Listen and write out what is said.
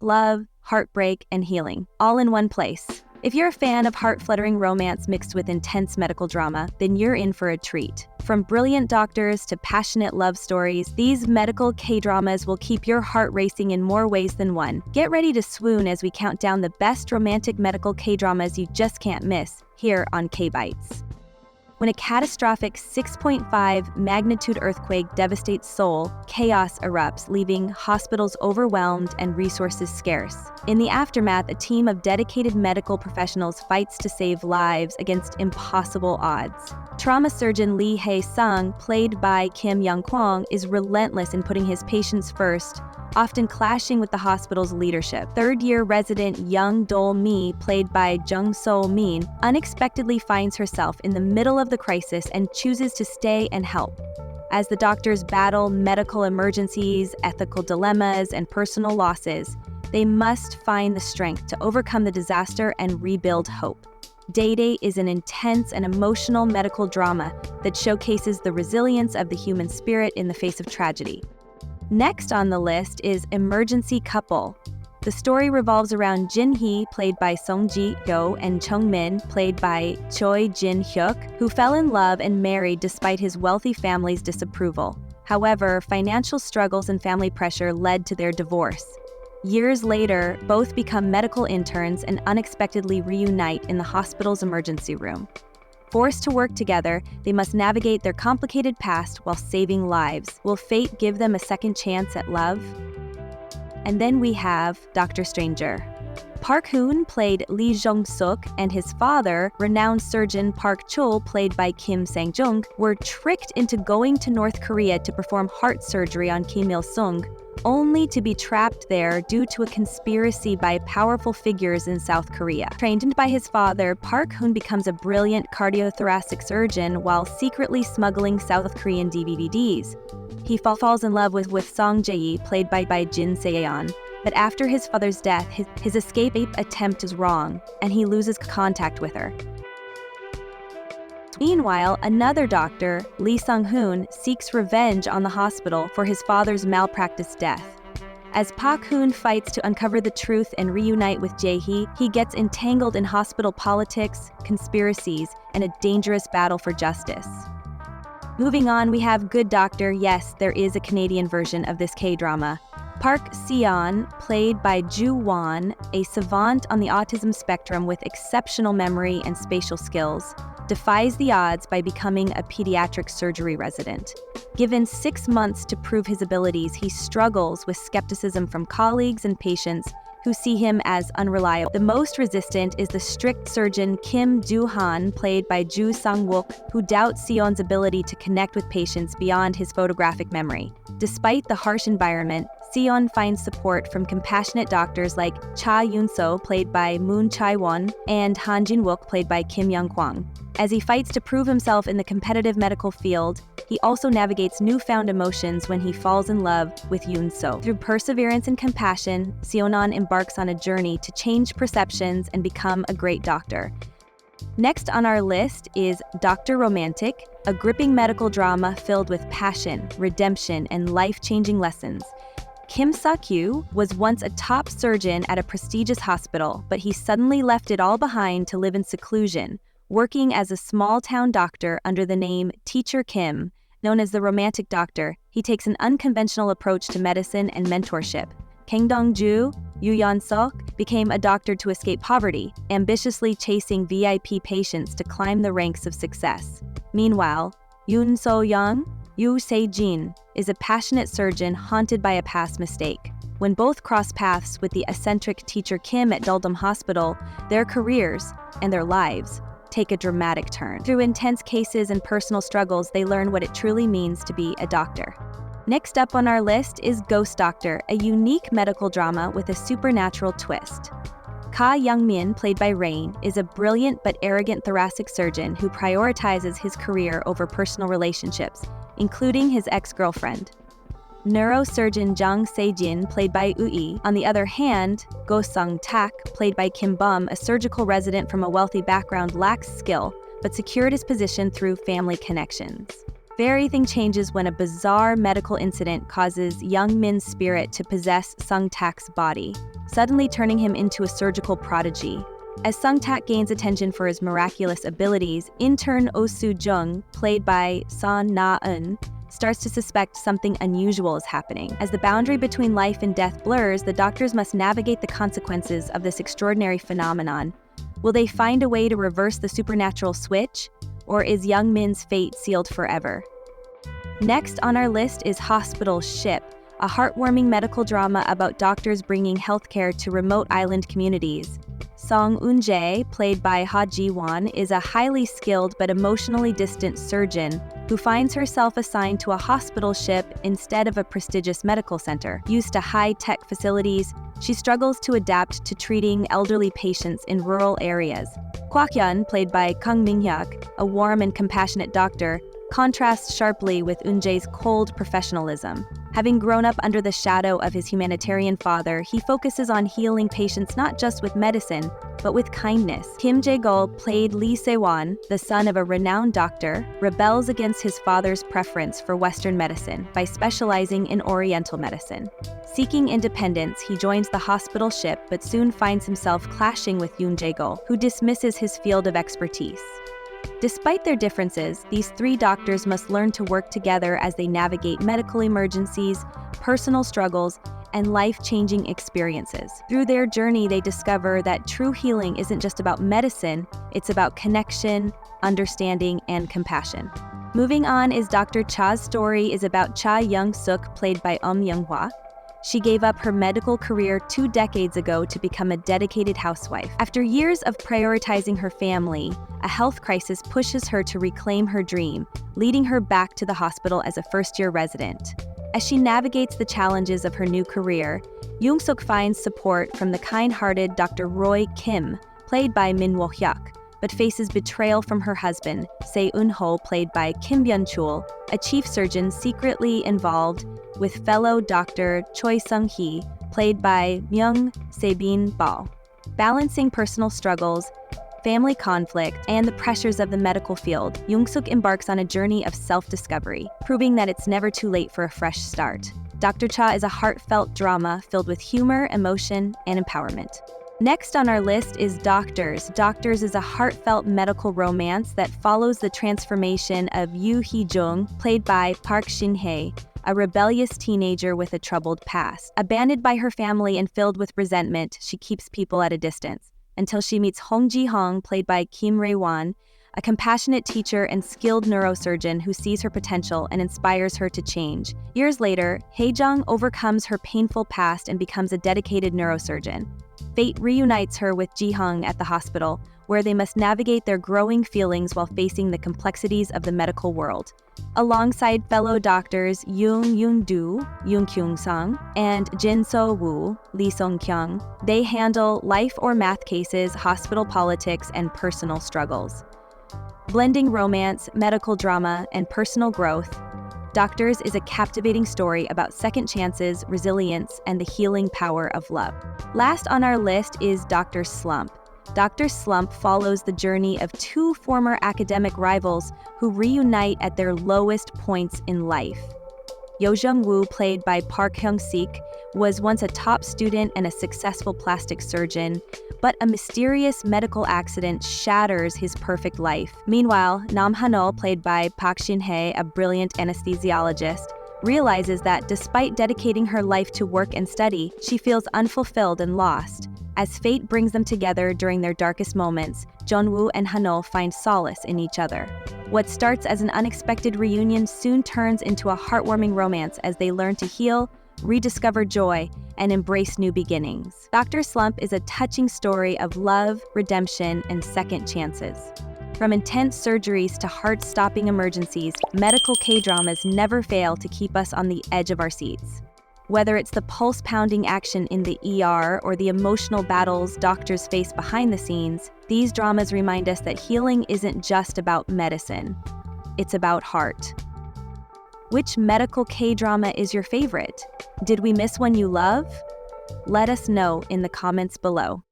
love, heartbreak, and healing, all in one place. If you're a fan of heart-fluttering romance mixed with intense medical drama, then you're in for a treat. From brilliant doctors to passionate love stories, these medical K-dramas will keep your heart racing in more ways than one. Get ready to swoon as we count down the best romantic medical K-dramas you just can't miss, here on KBytes. When a catastrophic 6.5 magnitude earthquake devastates Seoul, chaos erupts, leaving hospitals overwhelmed and resources scarce. In the aftermath, a team of dedicated medical professionals fights to save lives against impossible odds. Trauma surgeon Lee Hae-sung, played by Kim Young-kwang, is relentless in putting his patients first, often clashing with the hospital's leadership. Third-year resident Young Do-mi, played by Jung So-min, unexpectedly finds herself in the middle of the crisis and chooses to stay and help. As the doctors battle medical emergencies, ethical dilemmas, and personal losses, they must find the strength to overcome the disaster and rebuild hope. Day-Day is an intense and emotional medical drama that showcases the resilience of the human spirit in the face of tragedy. Next on the list is Emergency Couple. The story revolves around Jin Hee, played by Song Ji-hyo, and Chung Min, played by Choi Jin-hyuk, who fell in love and married despite his wealthy family's disapproval. However, financial struggles and family pressure led to their divorce. Years later, both become medical interns and unexpectedly reunite in the hospital's emergency room. Forced to work together, they must navigate their complicated past while saving lives. Will fate give them a second chance at love? And then we have Dr. Stranger. Park Hoon played Lee Jong-suk, and his father, renowned surgeon Park Chul, played by Kim Sang-jung, were tricked into going to North Korea to perform heart surgery on Kim Il-sung, only to be trapped there due to a conspiracy by powerful figures in South Korea. Trained by his father, Park Hoon becomes a brilliant cardiothoracic surgeon while secretly smuggling South Korean DVDs. He falls in love with Song Jae-yi, played by Jin Se-yeon. But after his father's death, his escape attempt is wrong, and he loses contact with her. Meanwhile, another doctor, Lee Sung-hoon, seeks revenge on the hospital for his father's malpractice death. As Park Hoon fights to uncover the truth and reunite with Jae-hee, he gets entangled in hospital politics, conspiracies, and a dangerous battle for justice. Moving on, we have Good Doctor. Yes, there is a Canadian version of this K-drama. Park Seon, played by Ju Won, a savant on the autism spectrum with exceptional memory and spatial skills, defies the odds by becoming a pediatric surgery resident. Given 6 months to prove his abilities, he struggles with skepticism from colleagues and patients who see him as unreliable. The most resistant is the strict surgeon Kim Do-han, played by Ju Sang-wook, who doubts Seon's ability to connect with patients beyond his photographic memory. Despite the harsh environment, Seon finds support from compassionate doctors like Cha Yoon-so, played by Moon Chae-won, and Han Jin-wook, played by Kim Young-kwang. As he fights to prove himself in the competitive medical field, he also navigates newfound emotions when he falls in love with Yoon-so. Through perseverance and compassion, Seonan embarks on a journey to change perceptions and become a great doctor. Next on our list is Dr. Romantic, a gripping medical drama filled with passion, redemption, and life-changing lessons. Kim Suk-yu was once a top surgeon at a prestigious hospital, but he suddenly left it all behind to live in seclusion, working as a small-town doctor under the name Teacher Kim. Known as the Romantic Doctor, he takes an unconventional approach to medicine and mentorship. Kang Dong-ju, Yoo Yeon-suk, became a doctor to escape poverty, ambitiously chasing VIP patients to climb the ranks of success. Meanwhile, Yoon So-young, Yoo Se-jin, is a passionate surgeon haunted by a past mistake. When both cross paths with the eccentric Teacher Kim at Duldum Hospital, their careers and their lives take a dramatic turn. Through intense cases and personal struggles, they learn what it truly means to be a doctor. Next up on our list is Ghost Doctor, a unique medical drama with a supernatural twist. Ka Young-min, played by Rain, is a brilliant but arrogant thoracic surgeon who prioritizes his career over personal relationships, including his ex-girlfriend. Neurosurgeon Jang Se-jin, played by Ui, on the other hand, Go Sung-tak, played by Kim Bum, a surgical resident from a wealthy background, lacks skill, but secured his position through family connections. Everything changes when a bizarre medical incident causes Young Min's spirit to possess Sung Tak's body, suddenly turning him into a surgical prodigy. As Sung Tak gains attention for his miraculous abilities, intern Oh Soo Jung, played by Son Na-eun, starts to suspect something unusual is happening. As the boundary between life and death blurs, the doctors must navigate the consequences of this extraordinary phenomenon. Will they find a way to reverse the supernatural switch? Or is Young Min's fate sealed forever? Next on our list is Hospital Ship, a heartwarming medical drama about doctors bringing healthcare to remote island communities. Song Eun-jae, played by Ha Ji-won, is a highly skilled but emotionally distant surgeon who finds herself assigned to a hospital ship instead of a prestigious medical center. Used to high-tech facilities, she struggles to adapt to treating elderly patients in rural areas. Kwak-yeon, played by Kang Min-hyuk, a warm and compassionate doctor, contrasts sharply with Eun-jae's cold professionalism. Having grown up under the shadow of his humanitarian father, he focuses on healing patients not just with medicine, but with kindness. Kim Jae-gul, played Lee Se-won, the son of a renowned doctor, rebels against his father's preference for Western medicine by specializing in Oriental medicine. Seeking independence, he joins the hospital ship but soon finds himself clashing with Yoon Jae-gul, who dismisses his field of expertise. Despite their differences, these three doctors must learn to work together as they navigate medical emergencies, personal struggles, and life-changing experiences. Through their journey, they discover that true healing isn't just about medicine, it's about connection, understanding, and compassion. Moving on is Dr. Cha's story is about Cha Young-suk, played by Young-hwa. She gave up her medical career 2 decades ago to become a dedicated housewife. After years of prioritizing her family, a health crisis pushes her to reclaim her dream, leading her back to the hospital as a first-year resident. As she navigates the challenges of her new career, Young-suk finds support from the kind-hearted Dr. Roy Kim, played by Min Wo-hyuk, but faces betrayal from her husband, Se Eun-ho, played by Kim Byun-chul, a chief surgeon secretly involved with fellow Dr. Choi Sung-hee, played by Myung Se-bin Bao. Balancing personal struggles, family conflict, and the pressures of the medical field, Young-suk embarks on a journey of self-discovery, proving that it's never too late for a fresh start. Dr. Cha is a heartfelt drama filled with humor, emotion, and empowerment. Next on our list is Doctors. Doctors is a heartfelt medical romance that follows the transformation of Yoo Hee-jung, played by Park Shin-hye, a rebellious teenager with a troubled past. Abandoned by her family and filled with resentment, she keeps people at a distance, until she meets Hong Ji-hong, played by Kim Rae-won, a compassionate teacher and skilled neurosurgeon who sees her potential and inspires her to change. Years later, Hae-jung overcomes her painful past and becomes a dedicated neurosurgeon. Fate reunites her with Ji-hong at the hospital, where they must navigate their growing feelings while facing the complexities of the medical world. Alongside fellow doctors Yoon Yoon-do, Yoon Kyung-sung, and Jin So-woo, Lee Song-kyung, they handle life or math cases, hospital politics, and personal struggles. Blending romance, medical drama, and personal growth, Doctors is a captivating story about second chances, resilience, and the healing power of love. Last on our list is Dr. Slump. Dr. Slump follows the journey of 2 former academic rivals who reunite at their lowest points in life. Yo Jung-woo, played by Park Hyung-sik, was once a top student and a successful plastic surgeon, but a mysterious medical accident shatters his perfect life. Meanwhile, Nam Han-oh, played by Park Shin-hye, a brilliant anesthesiologist, realizes that despite dedicating her life to work and study, she feels unfulfilled and lost. As fate brings them together during their darkest moments, Jeonwoo and Han-oh find solace in each other. What starts as an unexpected reunion soon turns into a heartwarming romance as they learn to heal, rediscover joy, and embrace new beginnings. Dr. Slump is a touching story of love, redemption, and second chances. From intense surgeries to heart-stopping emergencies, medical K-dramas never fail to keep us on the edge of our seats. Whether it's the pulse-pounding action in the ER or the emotional battles doctors face behind the scenes, these dramas remind us that healing isn't just about medicine. It's about heart. Which medical K-drama is your favorite? Did we miss one you love? Let us know in the comments below.